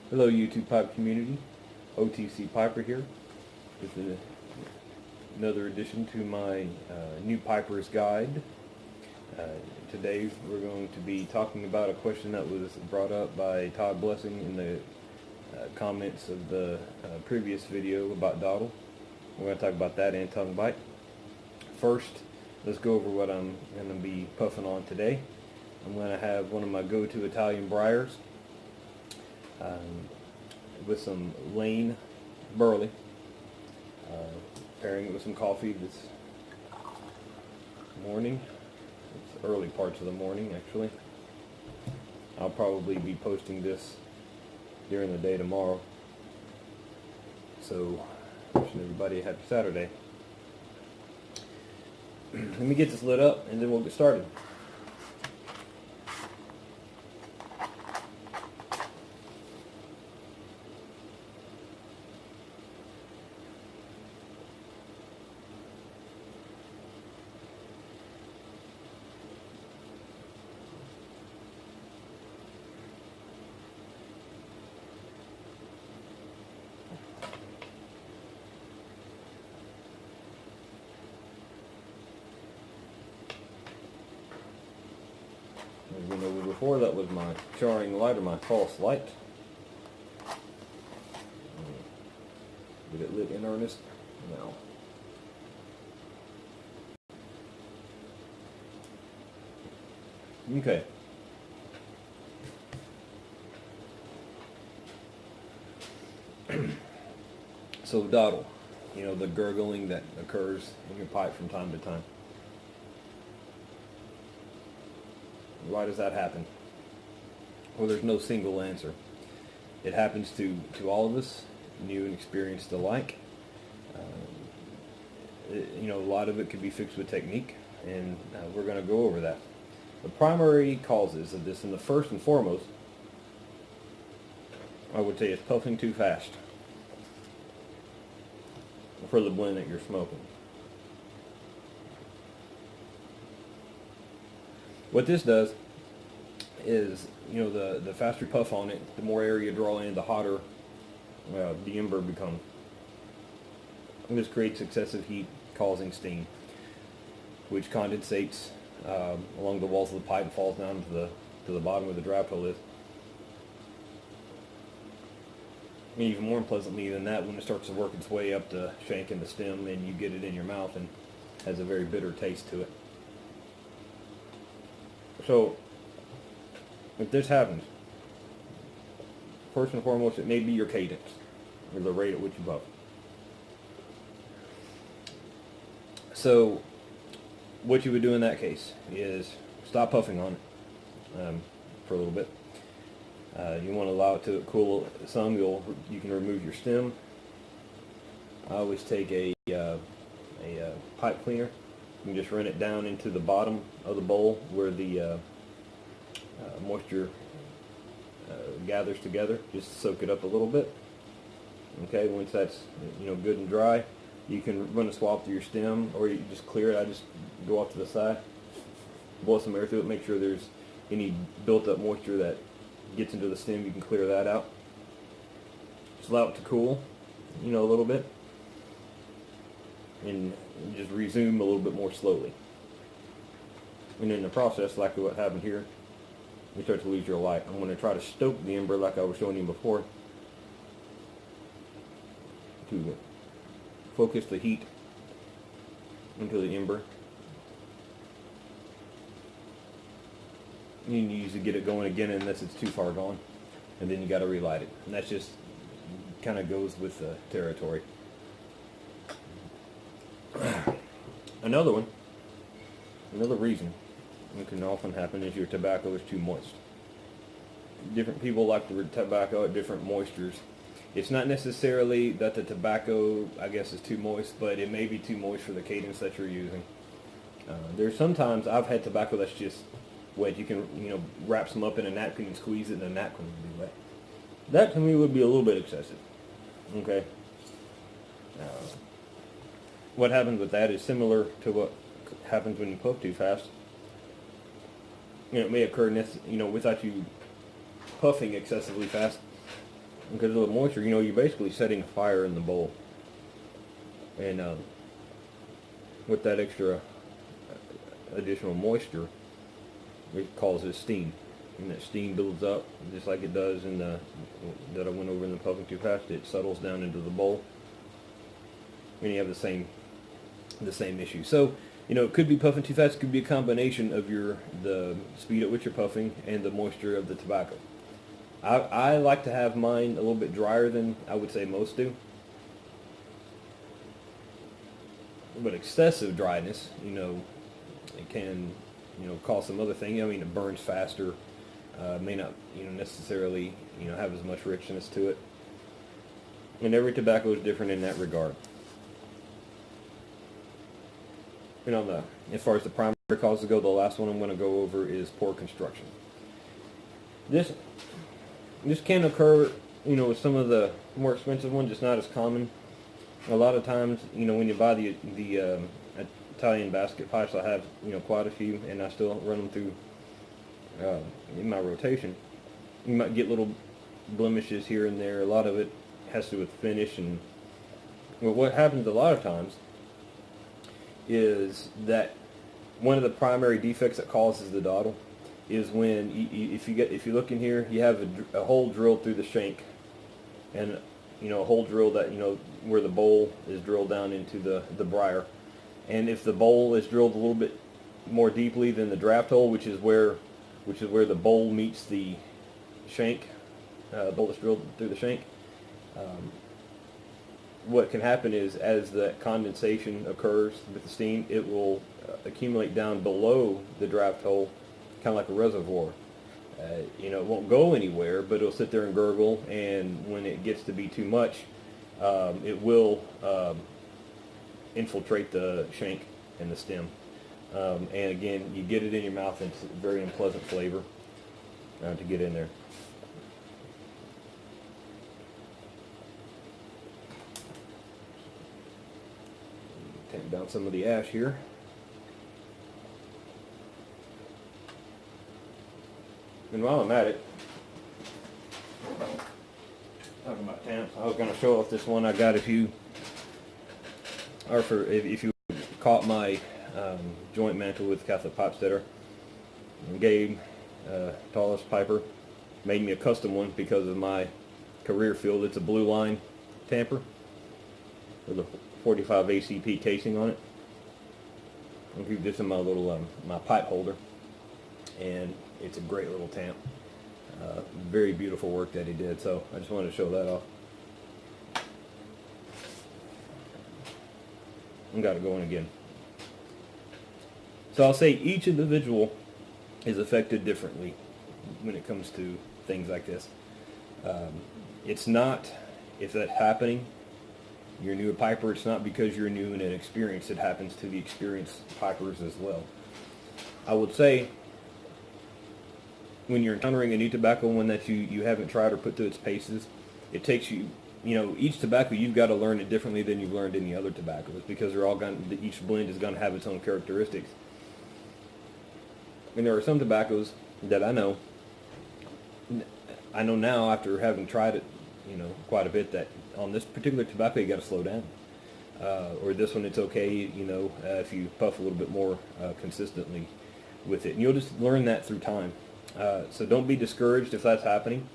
Hello YouTube pipe community, OTC Piper here with another addition to my new Piper's Guide. Today we're going to be talking about a question that was brought up by Todd Blessing in the comments of the previous video about Dottle. We're going to talk about that and tongue bite. First, let's go over what I'm going to be puffing on today. I'm going to have one of my go-to Italian briars. With some Lane Burley, pairing it with some coffee this morning. It's early parts of the morning, actually. I'll probably be posting this during the day tomorrow. So, wishing everybody a happy Saturday. Let me get this lit up and then we'll get started. As we noted before, that was my charring light or my false light. Get it lit in earnest now. Okay. So Dottle, you know, the gurgling that occurs in your pipe from time to time. Why does that happen? Well, there's no single answer. It happens to all of us, new and experienced alike. You know, a lot of it could be fixed with technique, and we're going to go over that. The primary causes of this, and the first and foremost, I would say, is puffing too fast for the blend that you're smoking. What this does is, you know, the faster you puff on it, the more air you draw in, the hotter the ember becomes. And this creates excessive heat, causing steam, which condensates along the walls of the pipe and falls down to the bottom where the draft hole is. And even more unpleasantly than that, when it starts to work its way up the shank and the stem, and you get it in your mouth, and has a very bitter taste to it. So, if this happens, first and foremost, it may be your cadence, or the rate at which you puff. So, what you would do in that case is stop puffing on it for a little bit. You want to allow it to cool some. You can remove your stem. I always take a pipe cleaner. You can just run it down into the bottom of the bowl where the moisture gathers together. Just soak it up a little bit. Okay, once that's, you know, good and dry, you can run a swab through your stem, or you just clear it. I just go off to the side, blow some air through it, make sure there's any built-up moisture that gets into the stem. You can clear that out. Just allow it to cool, you know, a little bit, and just resume a little bit more slowly. And in the process, like what happened here, you start to lose your light. I'm going to try to stoke the ember like I was showing you before, to focus the heat into the ember. You can usually get it going again unless it's too far gone, and then you got to relight it. And that's just kind of goes with the territory. Another reason it can often happen is your tobacco is too moist. Different people like the tobacco at different moistures. It's not necessarily that the tobacco, I guess, is too moist, but it may be too moist for the cadence that you're using. There's sometimes I've had tobacco that's just wet. You can, you know, wrap some up in a napkin and squeeze it, and the napkin would be wet. That to me would be a little bit excessive. Okay. What happens with that is similar to what happens when you puff too fast. You know, it may occur, you know, without you puffing excessively fast. because of the moisture, you know, you're basically setting a fire in the bowl. And with that extra additional moisture, it causes steam. And that steam builds up, just like it does in the, that I went over in the puffing too fast. It settles down into the bowl. And you have the same issue. So, you know, it could be puffing too fast. It could be a combination of the speed at which you're puffing and the moisture of the tobacco. I like to have mine a little bit drier than I would say most do. But excessive dryness, you know, it can, you know, cause some other thing. I mean, it burns faster. May not, you know, necessarily, you know, have as much richness to it. And every tobacco is different in that regard. And on as far as the primary causes go, the last one I'm going to go over is poor construction. This can occur, you know, with some of the more expensive ones. It's not as common. A lot of times, you know, when you buy the Italian basket pipes, I have, you know, quite a few, and I still run them through in my rotation. You might get little blemishes here and there. A lot of it has to do with finish, and well, what happens a lot of times is that one of the primary defects that causes the dottle is when if you look in here, you have a hole drilled through the shank, and you know, a hole drilled that, you know, where the bowl is drilled down into the briar. And if the bowl is drilled a little bit more deeply than the draft hole, which is where the bowl meets the shank, the bowl is drilled through the shank, what can happen is, as the condensation occurs with the steam, it will accumulate down below the draft hole, kind of like a reservoir. You know, it won't go anywhere, but it'll sit there and gurgle, and when it gets to be too much, it will infiltrate the shank and the stem. And again, you get it in your mouth, and it's a very unpleasant flavor to get in there. Take down some of the ash here. And while I'm at it, talking about tamps, I was going to show off this one I got. If you caught my joint mantle with Catholic pipe setter, Gabe, tallest piper, made me a custom one because of my career field. It's a blue line tamper with a 45 ACP casing on it. I'll keep this in my little my pipe holder, and it's a great little tamp. Very beautiful work that he did, so I just wanted to show that off. I got it going again. So I'll say each individual is affected differently when it comes to things like this. It's not, if that's happening, you're new a piper, it's not because you're new and inexperienced. It happens to the experienced pipers as well. I would say, when you're encountering a new tobacco, one that you haven't tried or put through its paces, it takes you, you know, each tobacco, you've got to learn it differently than you've learned any other tobaccos, because they're all going, each blend is going to have its own characteristics. And there are some tobaccos that I know now, after having tried it, you know, quite a bit, that on this particular tobacco you got to slow down. Or this one, it's okay, you know, if you puff a little bit more consistently with it. And you'll just learn that through time. So don't be discouraged if that's happening.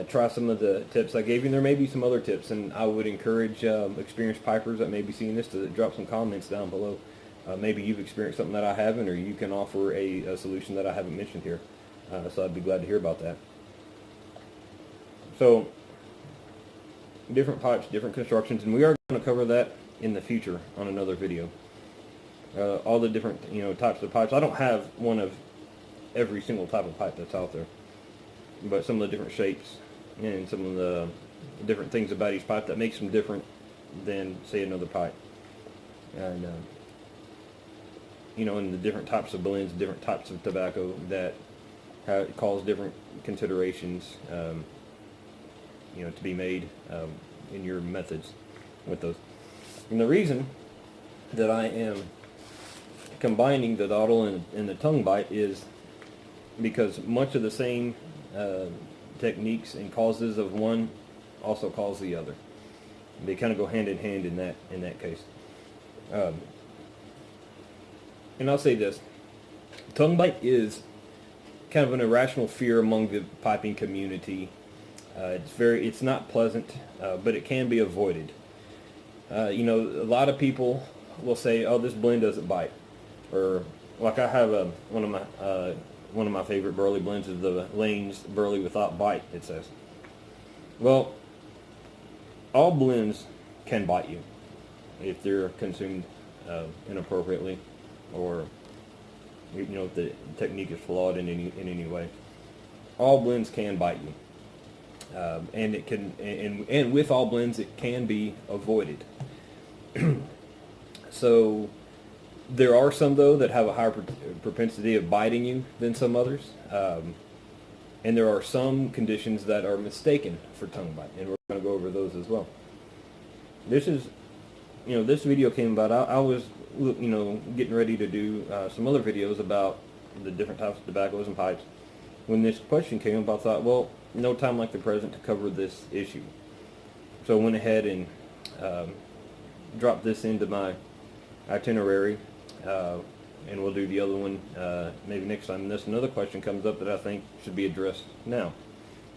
Try some of the tips I gave you. And there may be some other tips, and I would encourage experienced pipers that may be seeing this to drop some comments down below. Maybe you've experienced something that I haven't, or you can offer a solution that I haven't mentioned here. So I'd be glad to hear about that. So, different pipes, different constructions, and we are going to cover that in the future on another video. All the different, you know, types of pipes. I don't have one of every single type of pipe that's out there, but some of the different shapes and some of the different things about each pipe that makes them different than, say, another pipe. And you know, and the different types of blends, different types of tobacco that cause different considerations, you know, to be made in your methods with those. And the reason that I am combining the dottle and the tongue bite is because much of the same techniques and causes of one also cause the other. They kind of go hand in hand in that case. And I'll say this: tongue bite is kind of an irrational fear among the piping community. It's not pleasant, but it can be avoided. A lot of people will say, "Oh, this blend doesn't bite," or like I have one of my favorite burley blends is the Lane's Burley Without Bite. It says, well, all blends can bite you if they're consumed inappropriately, or if the technique is flawed in any way. All blends can bite you. And it can, and with all blends, it can be avoided. So there are some, though, that have a higher propensity of biting you than some others. And there are some conditions that are mistaken for tongue bite, and we're going to go over those as well. This video came about. I was, getting ready to do some other videos about the different types of tobaccos and pipes. When this question came up, I thought, well, no time like the present to cover this issue. So I went ahead and dropped this into my itinerary, and we'll do the other one maybe next time. Unless another question comes up that I think should be addressed now,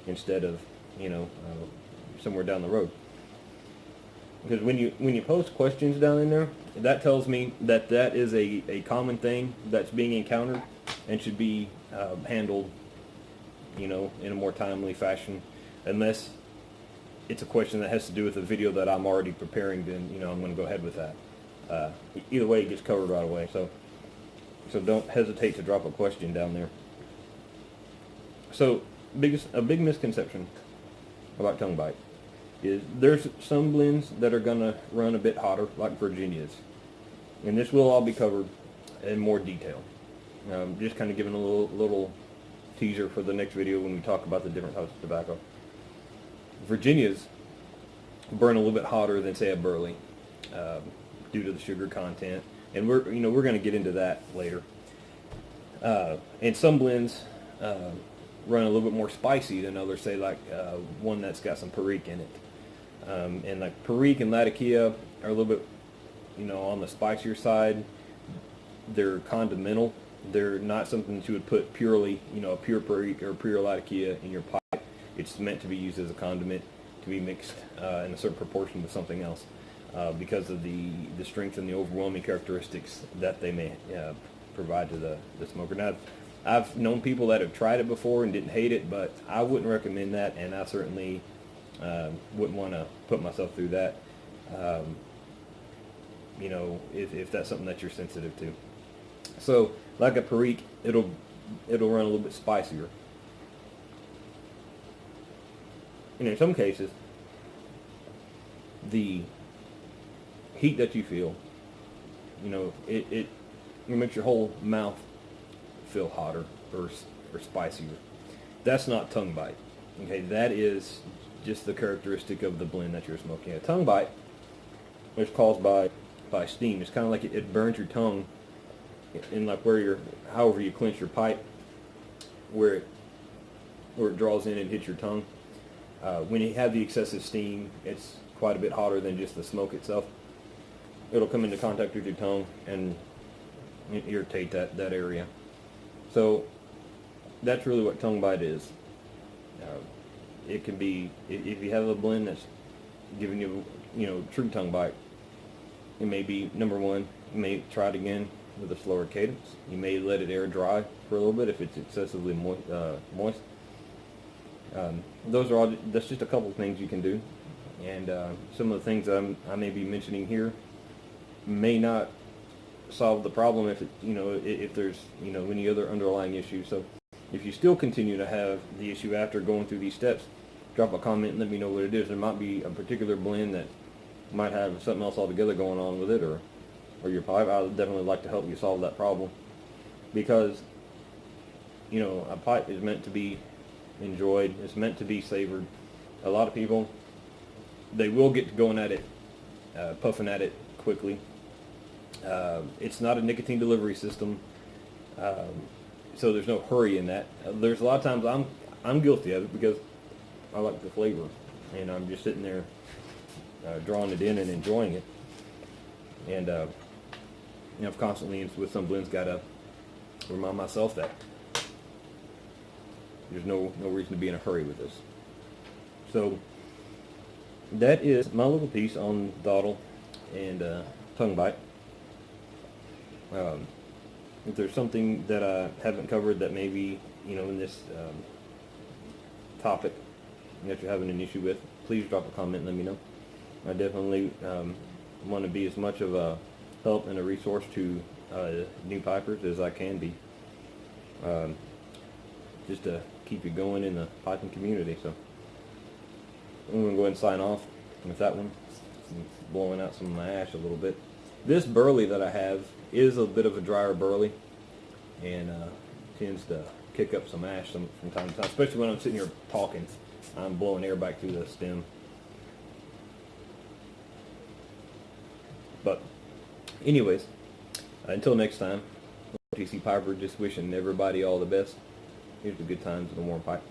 instead of somewhere down the road. Because when you post questions down in there, that tells me that is a common thing that's being encountered and should be handled in a more timely fashion. Unless it's a question that has to do with a video that I'm already preparing, then I'm going to go ahead with that. Either way, it gets covered right away. So don't hesitate to drop a question down there. So a big misconception about tongue bite is there's some blends that are going to run a bit hotter, like Virginias. And this will all be covered in more detail. Just kind of giving a little teaser for the next video when we talk about the different types of tobacco. Virginias burn a little bit hotter than, say, a Burley, due to the sugar content, and we're going to get into that later. And some blends run a little bit more spicy than others, say like one that's got some Perique in it. And like Perique and Latakia are a little bit, on the spicier side. They're condimental. They're not something that you would put purely, a pure Perique or pure Latakia in your pipe. It's meant to be used as a condiment, to be mixed in a certain proportion with something else, because of the strength and the overwhelming characteristics that they may provide to the smoker. Now, I've known people that have tried it before and didn't hate it, but I wouldn't recommend that, and I certainly wouldn't want to put myself through that, if that's something that you're sensitive to. So, like a Perique, it'll run a little bit spicier. And in some cases, the heat that you feel, it makes your whole mouth feel hotter or spicier. That's not tongue bite. Okay, that is just the characteristic of the blend that you're smoking. A tongue bite is caused by steam. It's kind of like it burns your tongue in like however you clench your pipe, where it draws in and hits your tongue. When you have the excessive steam, it's quite a bit hotter than just the smoke itself. It'll come into contact with your tongue and irritate that area. So that's really what tongue bite is. It can be, if you have a blend that's giving you, true tongue bite, it may be, number one, you may try it again with a slower cadence. You may let it air dry for a little bit if it's excessively moist. That's just a couple of things you can do. And some of the things I may be mentioning here may not solve the problem if there's any other underlying issues. So if you still continue to have the issue after going through these steps, drop a comment and let me know what it is. There might be a particular blend that might have something else altogether going on with it, or your pipe. I would definitely like to help you solve that problem, because a pipe is meant to be enjoyed. It's meant to be savored. A lot of people, they will get to going at it, puffing at it quickly. It's not a nicotine delivery system, so there's no hurry in that. There's a lot of times I'm guilty of it because I like the flavor. and I'm just sitting there drawing it in and enjoying it. And I've constantly with some blends got to remind myself that there's no reason to be in a hurry with this. So that is my little piece on dottle and tongue bite. If there's something that I haven't covered that maybe, in this topic that you're having an issue with, please drop a comment and let me know. I definitely want to be as much of a help and a resource to new pipers as I can be, just to keep you going in the piping community. So I'm going to go ahead and sign off with that one. I'm blowing out some of my ash a little bit. This burley that I have is a bit of a drier burley, and tends to kick up some ash from time to time, especially when I'm sitting here talking. I'm blowing air back through the stem. But anyways, until next time, TC Piper just wishing everybody all the best. Here's the good times of the warm pipe.